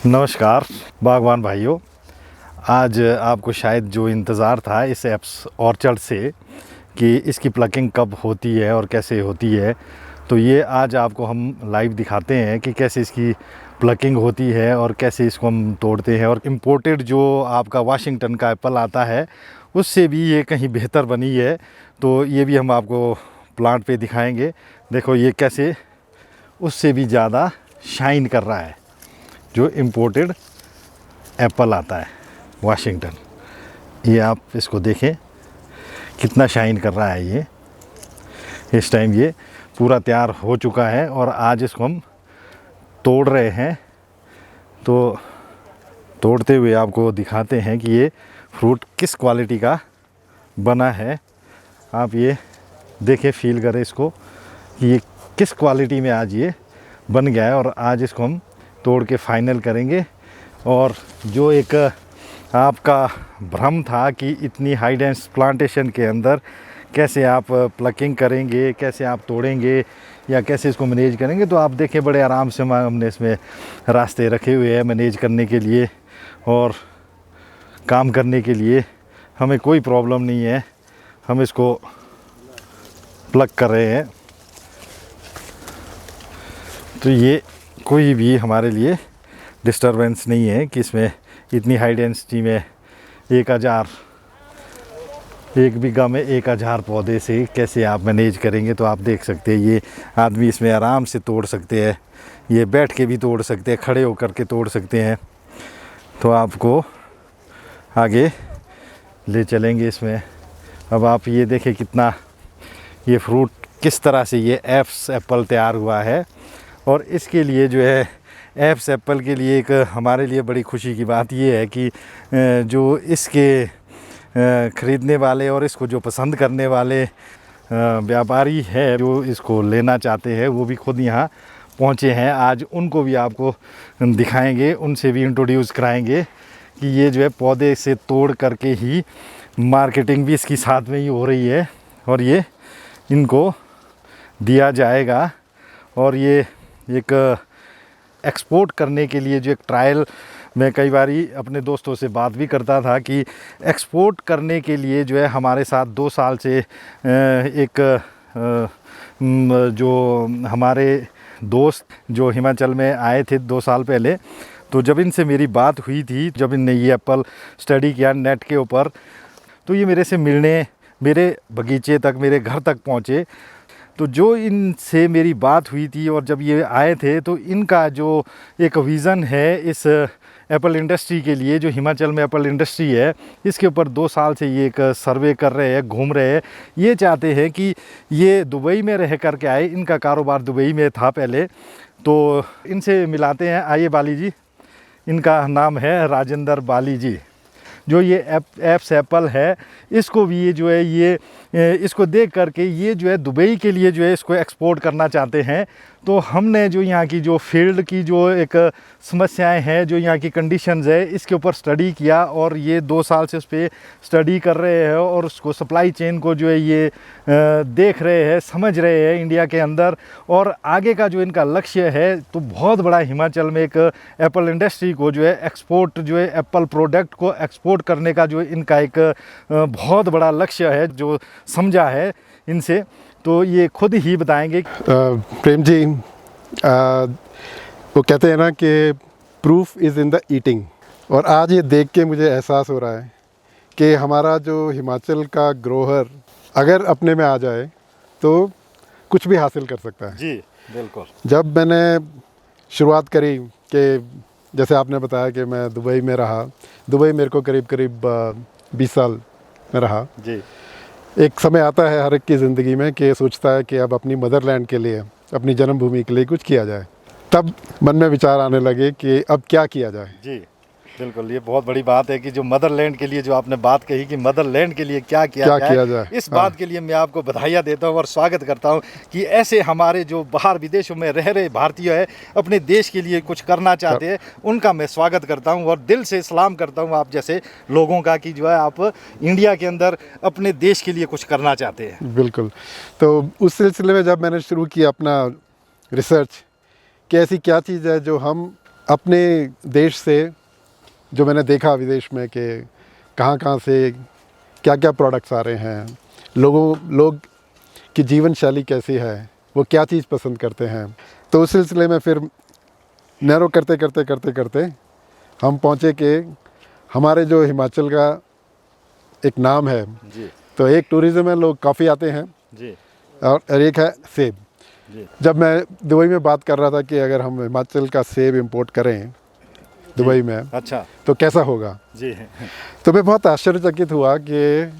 नमस्कार बागवान भाइयों। आज आपको शायद जो इंतज़ार था इस एप्स ऑर्चर्ड से कि इसकी प्लकिंग कब होती है और कैसे होती है, तो ये आज आपको हम लाइव दिखाते हैं कि कैसे इसकी प्लकिंग होती है और कैसे इसको हम तोड़ते हैं। और इम्पोर्टेड जो आपका वाशिंगटन का एप्पल आता है उससे भी ये कहीं बेहतर बनी है, तो ये भी हम आपको प्लांट पे दिखाएंगे। देखो ये कैसे उससे भी ज़्यादा शाइन कर रहा है जो इम्पोर्टेड एप्पल आता है वाशिंगटन। ये आप इसको देखें कितना शाइन कर रहा है। ये इस टाइम ये पूरा तैयार हो चुका है और आज इसको हम तोड़ रहे हैं। तो तोड़ते हुए आपको दिखाते हैं कि ये फ्रूट किस क्वालिटी का बना है। आप ये देखें, फील करें इसको कि ये किस क्वालिटी में आज ये बन गया है। और आज इसको हम तोड़ के फाइनल करेंगे। और जो एक आपका भ्रम था कि इतनी हाई डेंस प्लांटेशन के अंदर कैसे आप प्लकिंग करेंगे, कैसे आप तोड़ेंगे या कैसे इसको मैनेज करेंगे, तो आप देखें बड़े आराम से हमने इसमें रास्ते रखे हुए हैं मैनेज करने के लिए और काम करने के लिए। हमें कोई प्रॉब्लम नहीं है, हम इसको प्लग कर रहे हैं। तो ये कोई भी हमारे लिए डिस्टरबेंस नहीं है कि इसमें इतनी हाई डेंसिटी में 1 बीघा में 1000 पौधे से कैसे आप मैनेज करेंगे। तो आप देख सकते हैं ये आदमी इसमें आराम से तोड़ सकते हैं, ये बैठ के भी तोड़ सकते हैं, खड़े होकर के तोड़ सकते हैं। तो आपको आगे ले चलेंगे इसमें। अब आप ये देखें कितना ये फ्रूट किस तरह से ये एप्पल तैयार हुआ है। और इसके लिए जो है एप्पल के लिए एक हमारे लिए बड़ी खुशी की बात ये है कि जो इसके ख़रीदने वाले और इसको जो पसंद करने वाले व्यापारी है जो इसको लेना चाहते हैं वो भी खुद यहाँ पहुँचे हैं। आज उनको भी आपको दिखाएंगे, उनसे भी इंट्रोड्यूस कराएंगे कि ये जो है पौधे से तोड़ करके ही मार्केटिंग भी इसकी साथ में ही हो रही है और ये इनको दिया जाएगा। और ये एक एक्सपोर्ट करने के लिए जो एक ट्रायल, मैं कई बारी अपने दोस्तों से बात भी करता था कि एक्सपोर्ट करने के लिए जो है हमारे साथ 2 साल से एक जो हमारे दोस्त जो हिमाचल में आए थे 2 साल पहले, तो जब इनसे मेरी बात हुई थी, जब इनने ये एप्पल स्टडी किया नेट के ऊपर, तो ये मेरे से मिलने मेरे बगीचे तक, मेरे घर तक पहुँचे। तो जो इनसे मेरी बात हुई थी और जब ये आए थे तो इनका जो एक विज़न है इस एप्पल इंडस्ट्री के लिए, जो हिमाचल में एप्पल इंडस्ट्री है, इसके ऊपर 2 साल से ये एक सर्वे कर रहे हैं, घूम रहे हैं। ये चाहते हैं कि ये दुबई में रह कर के आए, इनका कारोबार दुबई में था पहले। तो इनसे मिलाते हैं, आइए बाली जी। इनका नाम है राजेंद्र बाली जी। जो ये एप्पल है, इसको भी ये जो है ये इसको देख करके ये जो है दुबई के लिए जो है इसको एक्सपोर्ट करना चाहते हैं। तो हमने जो यहाँ की जो फील्ड की जो एक समस्याएं हैं, जो यहाँ की कंडीशंस है, इसके ऊपर स्टडी किया और ये 2 साल से उस पर स्टडी कर रहे हैं और उसको सप्लाई चेन को जो है ये देख रहे हैं, समझ रहे हैं इंडिया के अंदर। और आगे का जो इनका लक्ष्य है तो बहुत बड़ा, हिमाचल में एक एप्पल इंडस्ट्री को जो है एक्सपोर्ट, जो है एप्पल प्रोडक्ट को एक्सपोर्ट करने का जो इनका एक बहुत बड़ा लक्ष्य है जो समझा है इनसे। तो ये खुद ही बताएंगे। प्रेम जी, वो कहते हैं ना कि proof is in the eating. और आज ये देख के मुझे एहसास हो रहा है कि हमारा जो हिमाचल का ग्रोहर अगर अपने में आ जाए तो कुछ भी हासिल कर सकता है। जी बिल्कुल। जब मैंने शुरुआत करी कि जैसे आपने बताया कि मैं दुबई में रहा, दुबई मेरे को करीब 20 साल में रहा जी। एक समय आता है हर एक की ज़िंदगी में कि सोचता है कि अब अपनी मदरलैंड के लिए, अपनी जन्मभूमि के लिए कुछ किया जाए। तब मन में विचार आने लगे कि अब क्या किया जाए। जी बिल्कुल, ये बहुत बड़ी बात है कि जो मदरलैंड के लिए जो आपने बात कही कि मदरलैंड के लिए क्या किया जाए। इस बात के लिए मैं आपको बधाइयाँ देता हूँ और स्वागत करता हूँ कि ऐसे हमारे जो बाहर विदेशों में रह रहे भारतीय है, अपने देश के लिए कुछ करना चाहते हैं, उनका मैं स्वागत करता हूँ और दिल से सलाम करता हूँ आप जैसे लोगों का कि जो है आप इंडिया के अंदर अपने देश के लिए कुछ करना चाहते हैं। बिल्कुल। तो उस सिलसिले में जब मैंने शुरू किया अपना रिसर्च कि ऐसी क्या चीज़ है जो हम अपने देश से जो मैंने देखा विदेश में कि कहाँ कहाँ से क्या क्या प्रोडक्ट्स आ रहे हैं, लोग की जीवन शैली कैसी है, वो क्या चीज़ पसंद करते हैं, तो उस सिलसिले में फिर नैरो करते करते करते करते हम पहुँचे कि हमारे जो हिमाचल का एक नाम है जी तो एक टूरिज़्म है, लोग काफ़ी आते हैं जी और एक है सेब। जी जब मैं दुबई में बात कर रहा था कि अगर हम हिमाचल का सेब इंपोर्ट करें दुबई में अच्छा तो कैसा होगा, जी तो मैं बहुत आश्चर्यचकित हुआ कि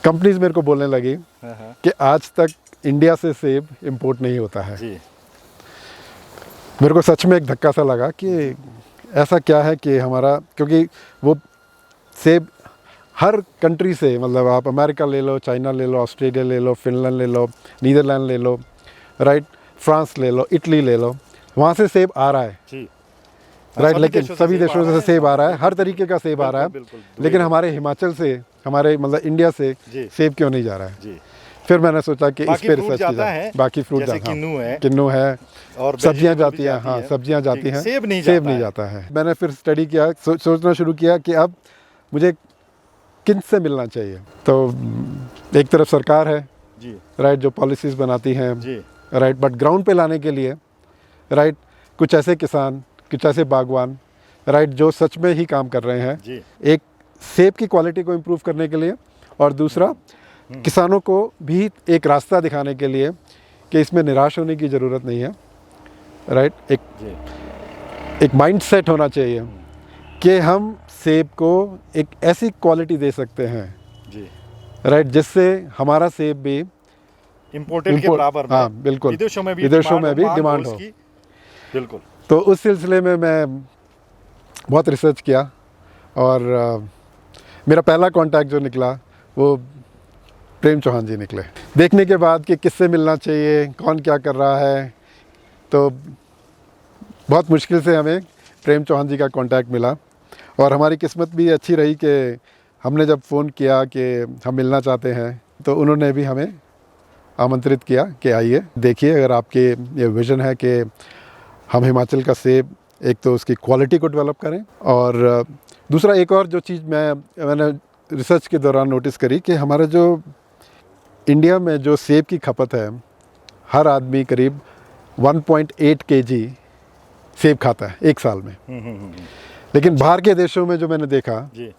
कंपनीज मेरे को बोलने लगी हाँ कि आज तक इंडिया से सेब इंपोर्ट नहीं होता है। जी मेरे को सच में एक धक्का सा लगा कि ऐसा क्या है कि हमारा, क्योंकि वो सेब हर कंट्री से, मतलब आप अमेरिका ले लो, चाइना ले लो, ऑस्ट्रेलिया ले लो, फिनलैंड ले लो, नीदरलैंड ले लो, राइट, फ्रांस ले लो, इटली ले लो, वहाँ से सेब आ रहा है, जी राइट। सभी लेकिन देशों से सभी सेब देशों आ रहा से है। सेब आ रहा है, हर तरीके का सेब आ रहा है, बिल्कुल, लेकिन हमारे हिमाचल से, हमारे मतलब इंडिया से जी। सेब क्यों नहीं जा रहा है। जी फिर मैंने सोचा कि इस बाकी पे फ्रूट रिसर्च की जाता जाए। है, बाकी फ्रूट जैसे जाता किन्नू है किन्नू है, और सब्जियां vegetable जाती भी हैं, हाँ है। सब्जियां जाती ठीक है, हैं, सेब नहीं सेब जाता नहीं है। जाता है। मैंने फिर स्टडी किया, सोचना शुरू किया कि अब मुझे किन से मिलना चाहिए। तो एक तरफ सरकार है, जी राइट, जो पॉलिसीज़ बनाती हैं, जी राइट, बट ग्राउंड पे लाने के लिए, राइट, कुछ ऐसे किसान, कुछ ऐसे बागवान, राइट, जो सच में ही काम कर रहे हैं, जी एक सेब की क्वालिटी को इम्प्रूव करने के लिए, और दूसरा किसानों को भी एक रास्ता दिखाने के लिए कि इसमें निराश होने की ज़रूरत नहीं है, राइट। जी एक माइंड सेट होना चाहिए कि हम सेब को एक ऐसी क्वालिटी दे सकते हैं, जी राइट, जिससे हमारा सेब भी इम्पोर्टेड के बराबर में, हाँ बिल्कुल, विदेशों में भी डिमांड डिमांड हो। उसकी। बिल्कुल तो उस सिलसिले में मैं बहुत रिसर्च किया और मेरा पहला कांटेक्ट जो निकला वो प्रेम चौहान जी निकले। देखने के बाद कि किससे मिलना चाहिए, कौन क्या कर रहा है, तो बहुत मुश्किल से हमें प्रेम चौहान जी का कांटेक्ट मिला और हमारी किस्मत भी अच्छी रही कि हमने जब फ़ोन किया कि हम मिलना चाहते हैं तो उन्होंने भी हमें आमंत्रित किया कि आइए देखिए, अगर आपके ये विज़न है कि हम हिमाचल का सेब एक तो उसकी क्वालिटी को डेवलप करें, और दूसरा एक और जो चीज़ मैंने रिसर्च के दौरान नोटिस करी कि हमारा जो इंडिया में जो सेब की खपत है, हर आदमी करीब 1.8 kg सेब खाता है एक साल में। लेकिन बाहर के देशों में जो मैंने देखा, जी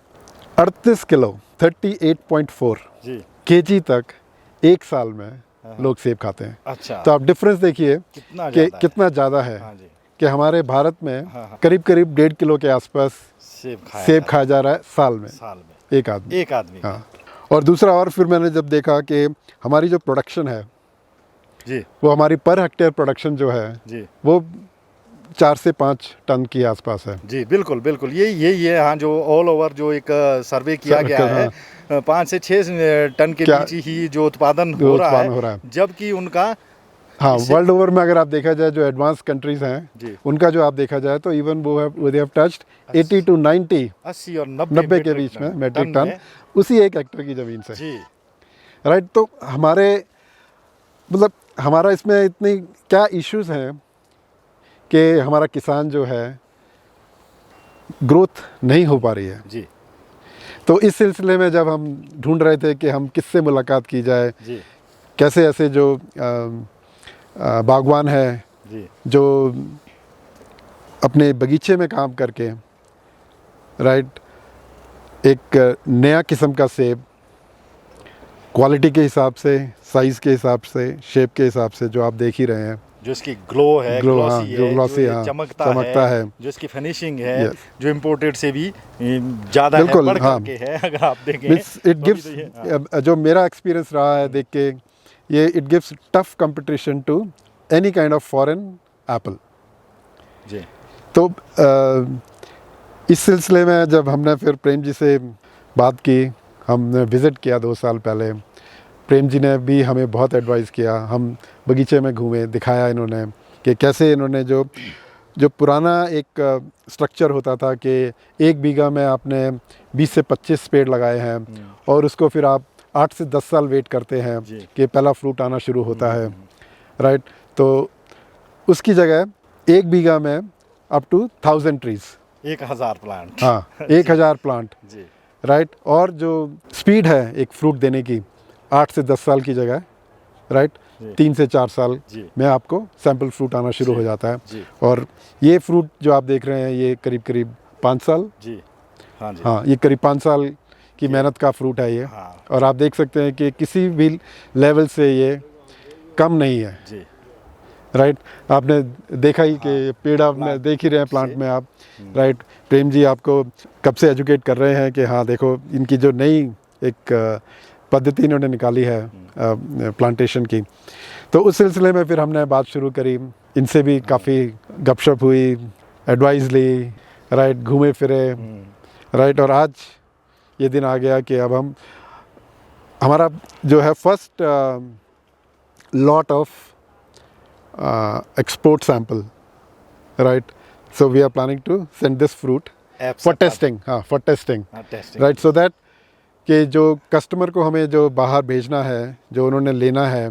38 किलो 38.4 जी kg तक एक साल में लोग सेब खाते हैं। अच्छा, तो आप डिफरेंस देखिए कितना कि ज़्यादा है। कितना ज़्यादा है हाँ जी, कि हमारे भारत में हाँ। करीब करीब 1.5 किलो के आसपास सेब सेब खाया जा रहा है साल में, साल में एक आदमी। एक आदमी। हाँ, और दूसरा, और फिर मैंने जब देखा कि हमारी जो प्रोडक्शन है, जी वो हमारी पर हेक्टेयर प्रोडक्शन जो है जी वो 4 से 5 टन के आसपास है। जी बिल्कुल बिल्कुल, यही है। हाँ, जो ऑल ओवर जो एक सर्वे किया गया है, 5 से 6 टन के क्या- बीच ही जो उत्पादन जो हो रहा उत्पादन हो रहा है, है। जबकि उनका हाँ, इससे- वर्ल्ड ओवर में अगर आप देखा जाए जो एडवांस कंट्रीज हैं जी उनका जो आप देखा जाए तो इवन वो दे हैव टच्ड 80 to 90 80 और 90 90 के बीच में मेट्रिक टन में। उसी एक हेक्टेयर की ज़मीन से, जी राइट। तो हमारा इसमें इतनी क्या इश्यूज हैं कि हमारा किसान जो है ग्रोथ नहीं हो पा रही है। जी तो इस सिलसिले में जब हम ढूंढ रहे थे कि हम किससे मुलाकात की जाए, जी कैसे ऐसे जो बागवान है जी जो अपने बगीचे में काम करके, राइट, एक नया किस्म का सेब क्वालिटी के हिसाब से, साइज़ के हिसाब से, शेप के हिसाब से, जो आप देख ही रहे हैं, जो इसकी ग्लो है, ग्लो, हाँ, ग्लॉसी जो है, ग्लॉसी, जो ये हाँ, चमकता चमकता है, जो इसकी फिनिशिंग है, Yes. जो इम्पोर्टेड से भी ज़्यादा है, बिल्कुल, बढ़ हाँ। करके है। अगर आप देखें मीन्स इट तो गिव्स, अभी तो ये- हाँ, जो मेरा एक्सपीरियंस रहा है देख के, ये it gives tough competition to any kind of foreign apple. जी तो इस सिलसिले में जब हमने फिर प्रेम जी से बात की, हमने विज़िट किया 2 साल पहले, प्रेम जी ने भी हमें बहुत एडवाइस किया, हम बगीचे में घूमे, दिखाया इन्होंने कि कैसे इन्होंने जो पुराना एक स्ट्रक्चर होता था कि 1 बीघा में आपने 20 से 25 पेड़ लगाए हैं और उसको फिर आप 8 से 10 साल वेट करते हैं जी। कि पहला फ्रूट आना शुरू होता है, राइट। तो उसकी जगह 1 बीघा में अप टू 1000 ट्रीज। 1000 प्लांट। हाँ 1000 प्लांट जी। राइट। और जो स्पीड है एक फ्रूट देने की 8 से 10 साल की जगह राइट 3 से 4 साल जी। में आपको सैंपल फ्रूट आना शुरू जी। हो जाता है। जी। और ये फ्रूट जो आप देख रहे हैं ये करीब करीब 5 साल। जी। हाँ जी। हाँ ये करीब 5 साल की मेहनत का फ्रूट है ये। हाँ। और आप देख सकते हैं कि किसी भी लेवल से ये कम नहीं है जी। राइट। आपने देखा ही कि पेड़ आप प्लांट देख ही रहे हैं प्लांट से। में आप राइट। प्रेम जी आपको कब से एजुकेट कर रहे हैं कि हाँ देखो इनकी जो नई एक पद्धति इन्होंने निकाली है प्लांटेशन की। तो उस सिलसिले में फिर हमने बात शुरू करी, इनसे भी काफ़ी गपशप हुई, एडवाइस ली राइट, घूमे फिरे राइट। और आज ये दिन आ गया कि अब हम हमारा जो है first lot of export sample right. So we are planning to send this fruit for testing, हाँ for testing right, so that कि जो कस्टमर को हमें जो बाहर भेजना है, जो उन्होंने लेना है,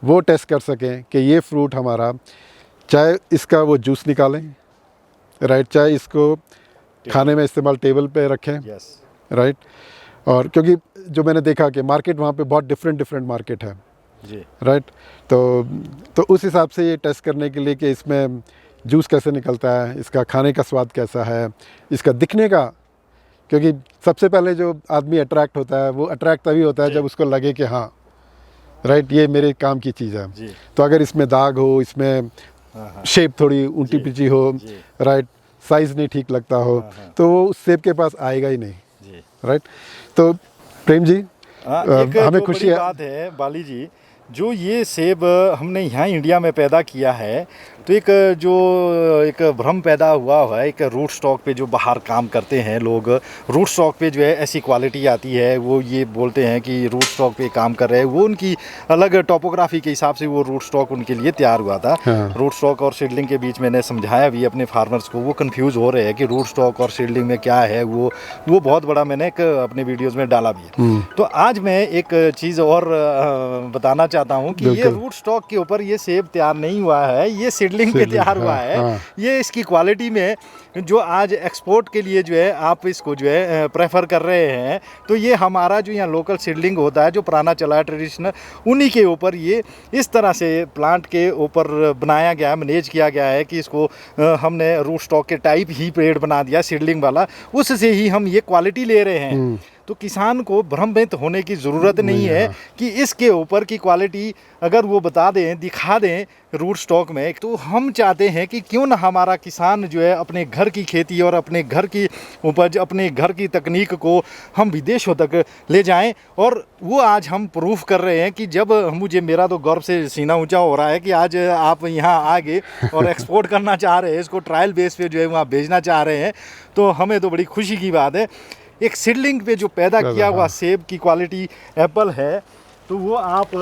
वो टेस्ट कर सकें कि ये फ्रूट हमारा चाहे इसका वो जूस निकालें राइट, चाहे इसको खाने में इस्तेमाल टेबल पे रखें राइट। और क्योंकि जो मैंने देखा कि मार्केट वहाँ पे बहुत डिफरेंट मार्केट है जी राइट। तो उस हिसाब से ये टेस्ट करने के लिए कि इसमें जूस कैसे निकलता है, इसका खाने का स्वाद कैसा है, इसका दिखने का, क्योंकि सबसे पहले जो आदमी अट्रैक्ट होता है वो अट्रैक्ट तभी होता है जब उसको लगे कि हाँ राइट ये मेरे काम की चीज़ है। तो अगर इसमें दाग हो, इसमें शेप थोड़ी ऊंटी पिची हो राइट, साइज़ नहीं ठीक लगता हो, तो वो उस सेब के पास आएगा ही नहीं राइट। तो प्रेम जी हमें खुशी बात है बाली जी, जो ये सेब हमने यहाँ इंडिया में पैदा किया है, तो एक भ्रम पैदा हुआ है, एक रूट स्टॉक पे जो बाहर काम करते हैं लोग, रूट स्टॉक पे जो है ऐसी क्वालिटी आती है, वो ये बोलते हैं कि रूट स्टॉक पे काम कर रहे हैं, वो उनकी अलग टोपोग्राफी के हिसाब से वो रूट स्टॉक उनके लिए तैयार हुआ था। हाँ। रूट स्टॉक और सीडलिंग के बीच मैंने समझाया भी अपने फार्मर्स को, वो कंफ्यूज हो रहे हैं कि रूट स्टॉक और सीडलिंग में क्या है, वो बहुत बड़ा मैंने अपने वीडियोज़ में डाला भी है। तो आज मैं एक चीज़ और बताना चाहता हूँ कि ये रूट स्टॉक के ऊपर ये सेब तैयार नहीं हुआ है, ये सीडलिंग पे तैयार हुआ है। हाँ। ये इसकी क्वालिटी में जो आज एक्सपोर्ट के लिए जो है आप इसको जो है प्रेफर कर रहे हैं, तो ये हमारा जो यहाँ लोकल सीडलिंग होता है जो पुराना चला है ट्रेडिशनल, उन्हीं के ऊपर ये इस तरह से प्लांट के ऊपर बनाया गया है, मैनेज किया गया है कि इसको हमने रूट स्टॉक के टाइप ही पेड़ बना दिया सीडलिंग वाला, उससे ही हम ये क्वालिटी ले रहे हैं। तो किसान को भ्रमित होने की ज़रूरत नहीं है कि इसके ऊपर की क्वालिटी अगर वो बता दें, दिखा दें रूट स्टॉक में, तो हम चाहते हैं कि क्यों ना हमारा किसान जो है अपने घर की खेती और अपने घर की उपज, अपने घर की तकनीक को हम विदेशों तक ले जाएं। और वो आज हम प्रूफ कर रहे हैं कि जब मेरा तो गर्व से सीना ऊंचा हो रहा है कि आज आप यहाँ आ गए और एक्सपोर्ट करना चाह रहे हैं, इसको ट्रायल बेस पे जो है वहाँ भेजना चाह रहे हैं, तो हमें तो बड़ी खुशी की बात है। एक सीडलिंग पे जो पैदा किया हुआ सेब की क्वालिटी एप्पल है, तो वो आप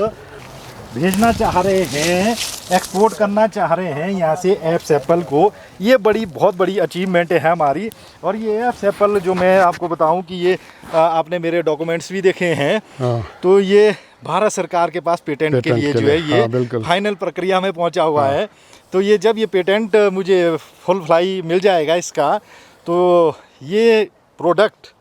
भेजना चाह रहे हैं, एक्सपोर्ट करना चाह रहे हैं यहाँ से एप्स एप्पल को, ये बहुत बड़ी अचीवमेंट है हमारी। और ये एप्स एप्पल जो मैं आपको बताऊं कि ये आपने मेरे डॉक्यूमेंट्स भी देखे हैं, तो ये भारत सरकार के पास पेटेंट के लिए जो है ये फाइनल प्रक्रिया में पहुँचा हुआ है। तो ये जब ये पेटेंट मुझे फुल फ्लाई मिल जाएगा इसका, तो ये प्रोडक्ट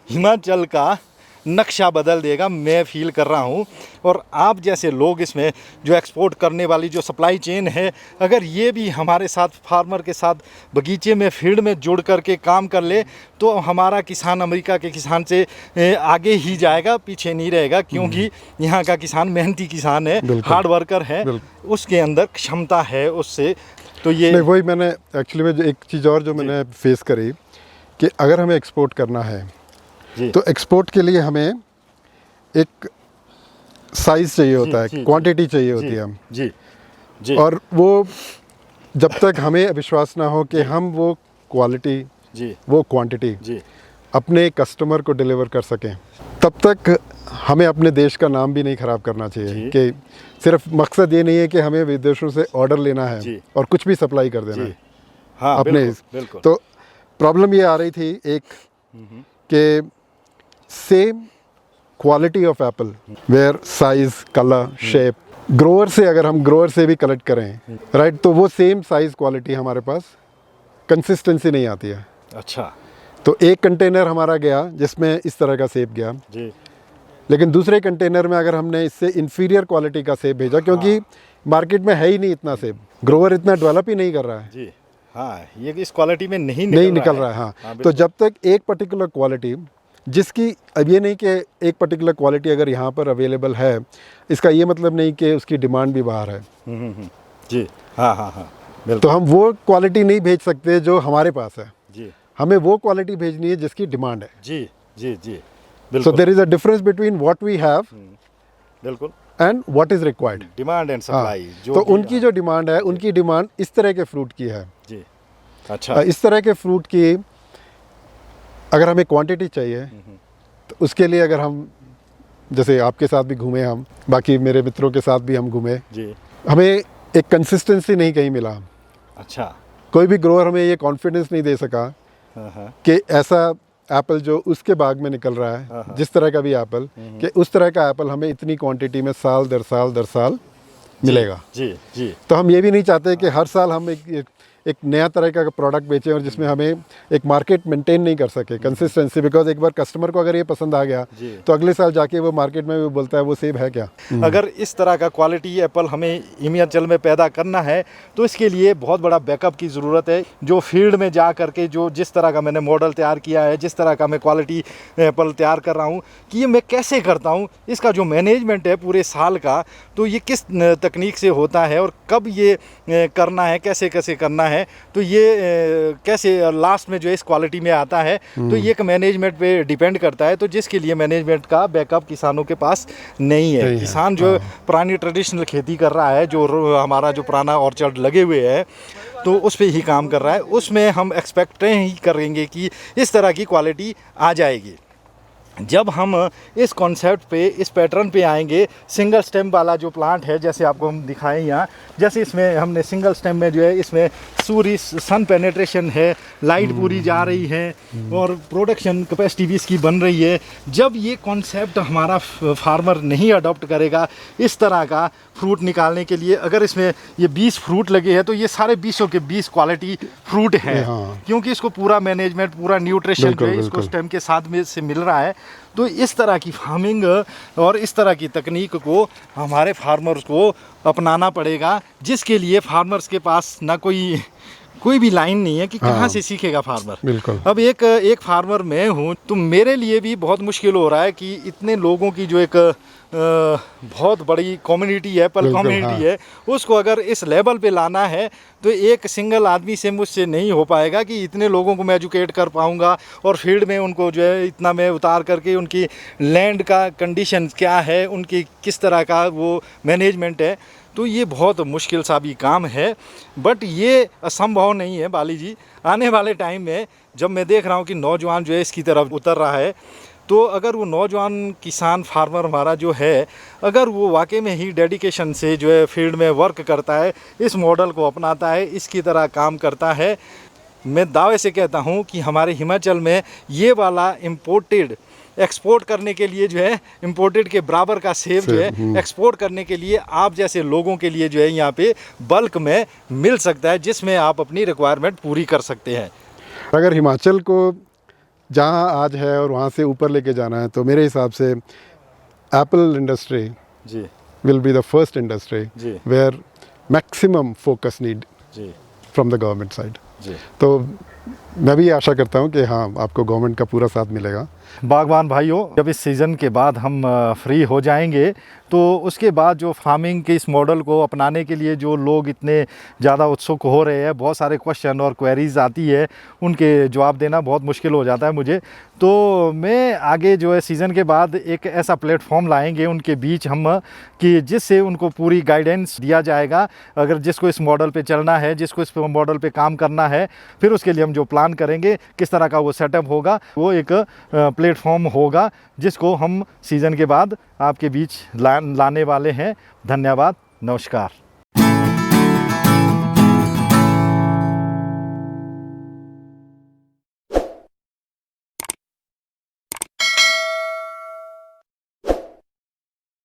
हिमाचल का नक्शा बदल देगा, मैं फील कर रहा हूँ। और आप जैसे लोग इसमें जो एक्सपोर्ट करने वाली जो सप्लाई चेन है, अगर ये भी हमारे साथ फार्मर के साथ बगीचे में फील्ड में जुड़ करके काम कर ले, तो हमारा किसान अमेरिका के किसान से आगे ही जाएगा, पीछे नहीं रहेगा, क्योंकि यहाँ का किसान मेहनती किसान है, हार्ड वर्कर है, उसके अंदर क्षमता है उससे। तो ये नहीं, वही मैंने एक्चुअली में एक चीज़ और जो मैंने फेस करी कि अगर हमें एक्सपोर्ट करना है तो एक्सपोर्ट के लिए हमें एक साइज़ चाहिए होता है, क्वांटिटी चाहिए होती है जी। और वो जब तक हमें विश्वास ना हो कि हम वो क्वालिटी वो क्वांटिटी अपने कस्टमर को डिलीवर कर सकें, तब तक हमें अपने देश का नाम भी नहीं ख़राब करना चाहिए। कि सिर्फ मकसद ये नहीं है कि हमें विदेशों से ऑर्डर लेना है और कुछ भी सप्लाई कर देना है। हाँ, अपने बिल्कुल। तो प्रॉब्लम ये आ रही थी एक कि same quality of apple where size, colour, shape, grower से अगर हम ग्रोअर से भी कलेक्ट करें राइट, तो वो सेम साइज क्वालिटी हमारे पास कंसिस्टेंसी नहीं आती है। अच्छा तो एक कंटेनर हमारा गया जिसमें इस तरह का सेब गया, जी। लेकिन दूसरे कंटेनर में अगर हमने इससे इन्फीरियर क्वालिटी का सेब भेजा, क्योंकि मार्केट में है ही नहीं इतना सेब, ग्रोवर इतना डेवलप ही नहीं कर रहा है जी। हाँ, ये इस क्वालिटी में नहीं निकल रहा है। हाँ, तो जब तक एक पर्टिकुलर क्वालिटी जिसकी, अब ये नहीं कि एक पर्टिकुलर क्वालिटी अगर यहाँ पर अवेलेबल है, इसका ये मतलब नहीं कि उसकी डिमांड भी बाहर है। जी। हाँ हाँ हाँ, बिल्कुल। तो हम वो क्वालिटी नहीं भेज सकते जो हमारे पास है जी। हमें वो क्वालिटी भेजनी है जिसकी डिमांड है। जी जी जी, सो बिल्कुल। There is a difference between what we have बिल्कुल। And what is required, demand and supply. तो उनकी जो डिमांड है, उनकी डिमांड इस तरह के फ्रूट की है जी। अच्छा। इस तरह के फ्रूट की अगर हमें क्वांटिटी चाहिए, तो उसके लिए अगर हम, जैसे आपके साथ भी घूमे हम, बाकी मेरे मित्रों के साथ भी हम घूमे जी। हमें एक कंसिस्टेंसी नहीं कहीं मिला। अच्छा। कोई भी ग्रोअर हमें ये कॉन्फिडेंस नहीं दे सका कि ऐसा एप्पल जो उसके बाग में निकल रहा है, जिस तरह का भी एप्पल, कि उस तरह का एप्पल हमें इतनी क्वांटिटी में साल दर साल मिलेगा। जी जी। तो हम ये भी नहीं चाहते कि हर साल हम एक नया तरह का प्रोडक्ट बेचें और जिसमें हमें एक मार्केट मेंटेन नहीं कर सके, कंसिस्टेंसी। बिकॉज एक बार कस्टमर को अगर ये पसंद आ गया तो अगले साल जाके वो मार्केट में भी बोलता है वो सेब है क्या। अगर इस तरह का क्वालिटी एप्पल हमें हिमाचल में पैदा करना है तो इसके लिए बहुत बड़ा बैकअप की ज़रूरत है। जो फील्ड में जा करके जो जिस तरह का मैंने मॉडल तैयार किया है, जिस तरह का मैं क्वालिटी एप्पल तैयार कर रहा हूँ, कि ये मैं कैसे करता हूँ, इसका जो मैनेजमेंट है पूरे साल का, तो ये किस तकनीक से होता है और कब ये करना है, कैसे कैसे करना है, तो ये कैसे लास्ट में जो इस क्वालिटी में आता है, तो ये एक मैनेजमेंट पे डिपेंड करता है। तो जिसके लिए मैनेजमेंट का बैकअप किसानों के पास नहीं है। किसान जो पुरानी ट्रेडिशनल खेती कर रहा है, जो हमारा जो पुराना ऑर्चर्ड लगे हुए है, तो उस पे ही काम कर रहा है, उसमें हम एक्सपेक्ट ही करेंगे कि इस तरह की क्वालिटी आ जाएगी। जब हम इस कॉन्सेप्ट पे, इस पैटर्न पे आएंगे, सिंगल स्टेम वाला जो प्लांट है, जैसे आपको हम दिखाएं यहाँ, जैसे इसमें हमने सिंगल स्टेम में जो है, इसमें सूर्य सन पेनेट्रेशन है, लाइट पूरी जा रही है और प्रोडक्शन कैपेसिटी भी इसकी बन रही है। जब ये कॉन्सेप्ट हमारा फार्मर नहीं अडॉप्ट करेगा इस तरह का फ्रूट निकालने के लिए, अगर इसमें ये 20 फ्रूट लगे हैं तो ये सारे 20 के 20 क्वालिटी फ्रूट हैं, क्योंकि इसको पूरा मैनेजमेंट, पूरा न्यूट्रिशन जो है इसको स्टेम के साथ में से मिल रहा है। तो इस तरह की फार्मिंग और इस तरह की तकनीक को हमारे फार्मर्स को अपनाना पड़ेगा, जिसके लिए फार्मर्स के पास ना कोई भी लाइन नहीं है कि कहाँ से सीखेगा फार्मर। बिल्कुल। अब एक फार्मर मैं हूँ, तो मेरे लिए भी बहुत मुश्किल हो रहा है कि इतने लोगों की जो एक बहुत बड़ी कम्युनिटी है, एप्पल कम्युनिटी है, उसको अगर इस लेवल पे लाना है तो एक सिंगल आदमी से मुझसे नहीं हो पाएगा कि इतने लोगों को मैं एजुकेट कर पाऊँगा और फील्ड में उनको जो है इतना मैं उतार करके उनकी लैंड का कंडीशन क्या है, उनकी किस तरह का वो मैनेजमेंट है, तो ये बहुत मुश्किल सा भी काम है। बट ये असंभव नहीं है बाली जी। आने वाले टाइम में जब मैं देख रहा हूँ कि नौजवान जो है इसकी तरफ उतर रहा है, तो अगर वो नौजवान किसान फार्मर हमारा जो है, अगर वो वाकई में ही डेडिकेशन से जो है फील्ड में वर्क करता है, इस मॉडल को अपनाता है, इसकी तरह काम करता है, मैं दावे से कहता हूँ कि हमारे हिमाचल में ये वाला इम्पोर्टेड एक्सपोर्ट करने के लिए जो है, इम्पोर्टेड के बराबर का सेब जो है एक्सपोर्ट करने के लिए आप जैसे लोगों के लिए जो है यहाँ पे बल्क में मिल सकता है, जिसमें आप अपनी रिक्वायरमेंट पूरी कर सकते हैं। अगर हिमाचल को जहाँ आज है और वहाँ से ऊपर लेके जाना है, तो मेरे हिसाब से एप्पल इंडस्ट्री जी will be the first industry where maximum focus need from the government side. तो मैं भी आशा करता हूँ कि हाँ, आपको गवर्नमेंट का पूरा साथ मिलेगा। बागवान भाइयों, जब इस सीज़न के बाद हम फ्री हो जाएंगे तो उसके बाद जो फार्मिंग के इस मॉडल को अपनाने के लिए जो लोग इतने ज़्यादा उत्सुक हो रहे हैं, बहुत सारे क्वेश्चन और क्वेरीज आती है, उनके जवाब देना बहुत मुश्किल हो जाता है मुझे। तो मैं आगे जो है सीज़न के बाद एक ऐसा प्लेटफॉर्म लाएंगे उनके बीच हम, कि जिससे उनको पूरी गाइडेंस दिया जाएगा। अगर जिसको इस मॉडल पे चलना है, जिसको इस मॉडल पे काम करना है, फिर उसके लिए हम जो प्लान करेंगे, किस तरह का वो सेटअप होगा, वो एक प्लेटफॉर्म होगा जिसको हम सीज़न के बाद आपके बीच लाने वाले हैं। धन्यवाद, नमस्कार।